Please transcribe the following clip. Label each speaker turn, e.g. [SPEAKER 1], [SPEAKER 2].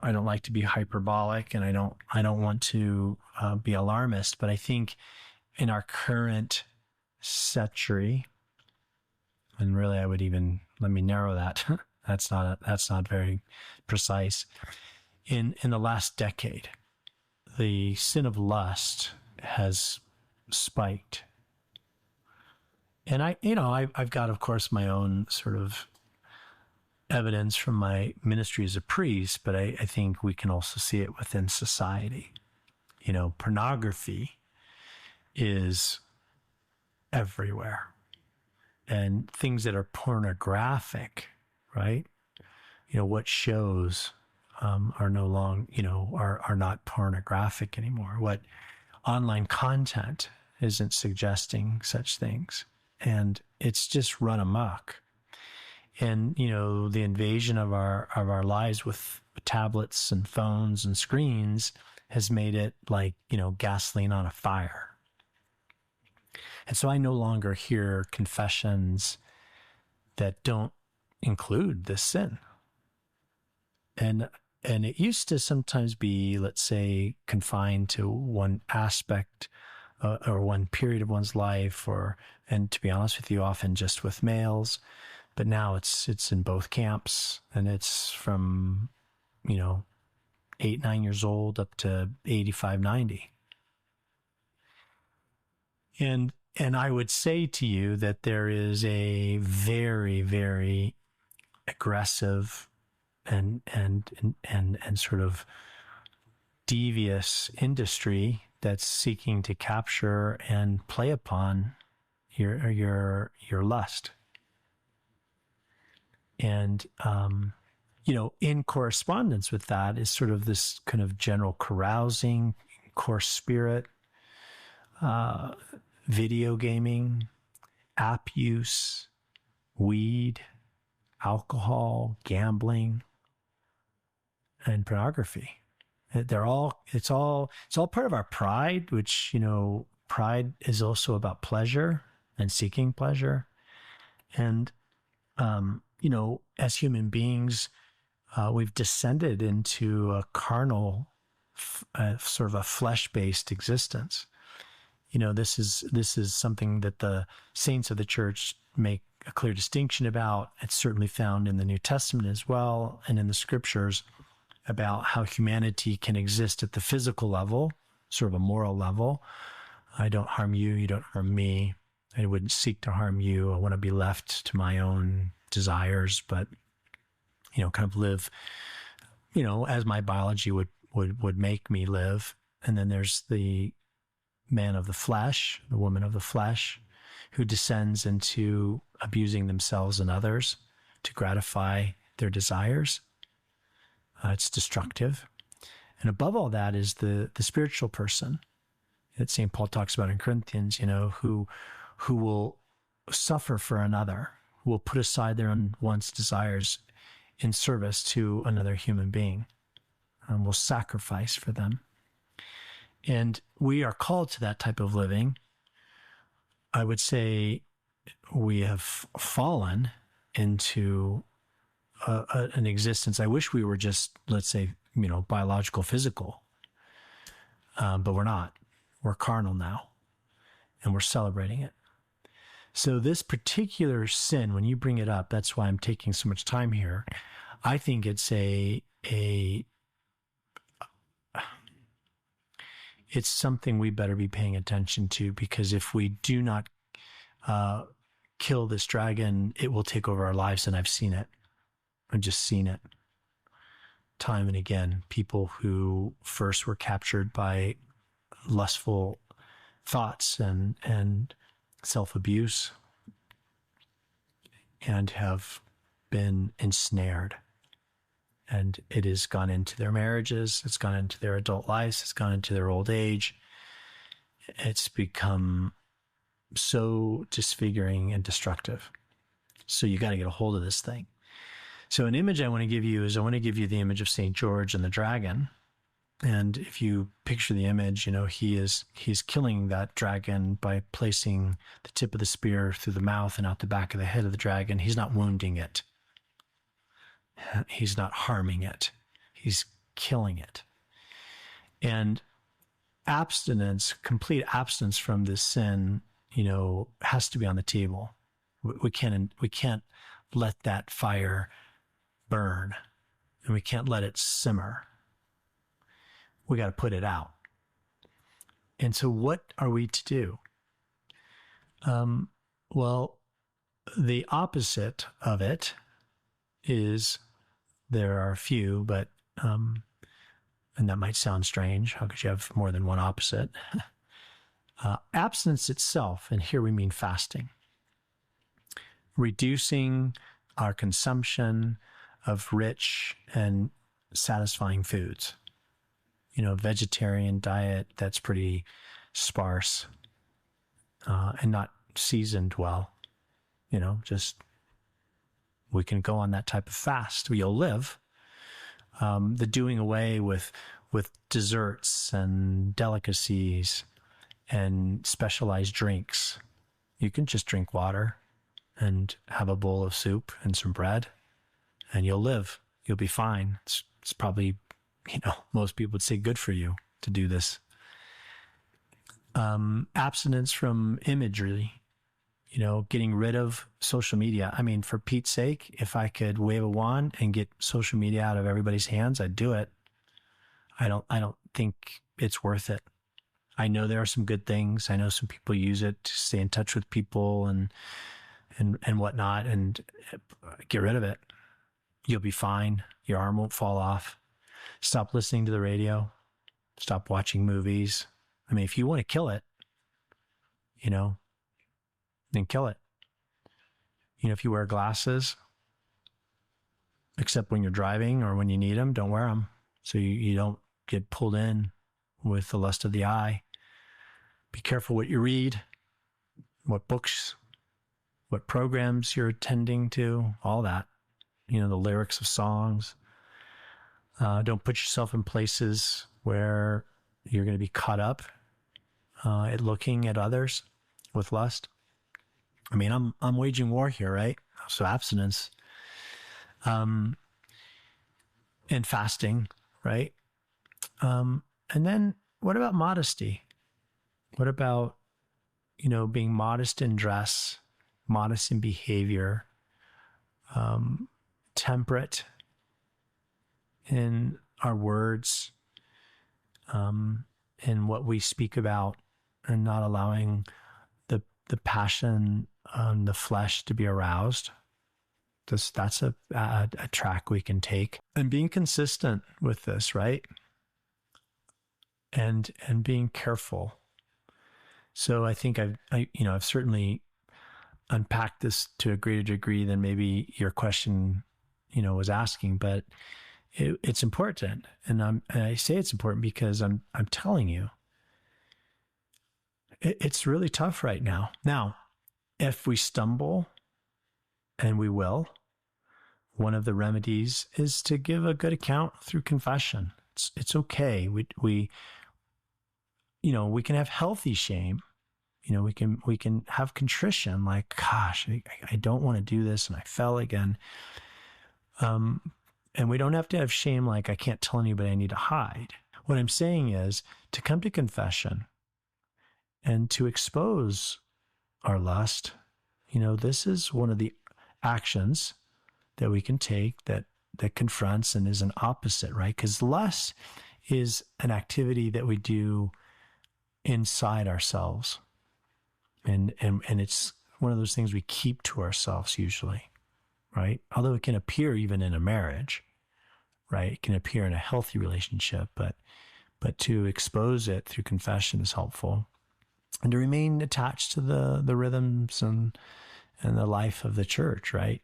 [SPEAKER 1] I don't like to be hyperbolic, and I don't want to be alarmist, but I think in our current century, and really I would even, let me narrow that. That's not very precise. In the last decade, the sin of lust has spiked. And I've got, of course, my own sort of evidence from my ministry as a priest, but I think we can also see it within society. Pornography is everywhere. And things that are pornographic, right? What shows are no longer, are not pornographic anymore. What online content isn't suggesting such things. And it's just run amok. And, the invasion of our lives with tablets and phones and screens has made it like, gasoline on a fire. And so I no longer hear confessions that don't include this sin. And it used to sometimes be, let's say, confined to one aspect or one period of one's life, and to be honest with you, often just with males. But now it's in both camps, and it's from, 8, 9 years old up to 85, 90. And I would say to you that there is a very, very aggressive and sort of devious industry that's seeking to capture and play upon your lust. And in correspondence with that is sort of this kind of general carousing, coarse spirit, video gaming, app use, weed, alcohol, gambling, and pornography. It's all part of our pride, which, pride is also about pleasure and seeking pleasure. And, as human beings, we've descended into a carnal, sort of a flesh-based existence. This is something that the saints of the church make a clear distinction about. It's certainly found in the New Testament as well, and in the scriptures, about how humanity can exist at the physical level, sort of a moral level. I don't harm you, you don't harm me. I wouldn't seek to harm you. I want to be left to my own desires, but, kind of live, as my biology would make me live. And then there's the man of the flesh, the woman of the flesh, who descends into abusing themselves and others to gratify their desires. It's destructive. And above all that is the spiritual person that St. Paul talks about in Corinthians, who will suffer for another, who will put aside their own wants, desires in service to another human being, and will sacrifice for them. And we are called to that type of living. I would say we have fallen into an existence. I wish we were just, let's say, biological, physical, but we're not. We're carnal now, and we're celebrating it. So this particular sin, when you bring it up, that's why I'm taking so much time here. I think it's it's something we better be paying attention to, because if we do not kill this dragon, it will take over our lives. And I've seen it. I've just seen it time and again. People who first were captured by lustful thoughts and self-abuse and have been ensnared. And it has gone into their marriages, it's gone into their adult lives, it's gone into their old age. It's become so disfiguring and destructive. So you got to get a hold of this thing. So an image I want to give you is, I want to give you the image of St. George and the dragon. And if you picture the image, he's killing that dragon by placing the tip of the spear through the mouth and out the back of the head of the dragon. He's not wounding it. He's not harming it. He's killing it. And abstinence, complete abstinence from this sin, has to be on the table. We can't let that fire burn, and we can't let it simmer. We got to put it out. And so what are we to do? Well, the opposite of it is, there are a few, but, and that might sound strange. How could you have more than one opposite? Abstinence itself, and here we mean fasting. Reducing our consumption of rich and satisfying foods. Vegetarian diet that's pretty sparse and not seasoned well. Just we can go on that type of fast. You'll live. The doing away with desserts and delicacies and specialized drinks. You can just drink water and have a bowl of soup and some bread, and you'll live. You'll be fine. It's probably, most people would say good for you to do this. Abstinence from imagery, getting rid of social media. I mean, for Pete's sake, if I could wave a wand and get social media out of everybody's hands, I'd do it. I don't think it's worth it. I know there are some good things. I know some people use it to stay in touch with people and whatnot, and get rid of it. You'll be fine. Your arm won't fall off. Stop listening to the radio. Stop watching movies. I mean, if you want to kill it, then kill it. If you wear glasses, except when you're driving or when you need them, don't wear them. So you don't get pulled in with the lust of the eye. Be careful what you read, what books, what programs you're attending to, all that. The lyrics of songs. Don't put yourself in places where you're going to be caught up at looking at others with lust. I mean, I'm waging war here, right? So abstinence, and fasting, right? And then what about modesty? What about, being modest in dress, modest in behavior, temperate in our words, in what we speak about, and not allowing the passion on the flesh to be aroused. That's a track we can take, and being consistent with this, right? And being careful. So I think I've certainly unpacked this to a greater degree than maybe your question, was asking, but it's important. And I say it's important because I'm telling you, it's really tough right now. Now, if we stumble, and we will, one of the remedies is to give a good account through confession. It's okay. We can have healthy shame. We can have contrition, like, gosh, I don't want to do this, and I fell again. And we don't have to have shame like, I can't tell anybody, I need to hide. What I'm saying is to come to confession and to expose our lust. This is one of the actions that we can take that confronts and is an opposite, right? Because lust is an activity that we do inside ourselves. And it's one of those things we keep to ourselves usually, right? Although it can appear even in a marriage, right? It can appear in a healthy relationship, but to expose it through confession is helpful. And to remain attached to the rhythms and the life of the church, right?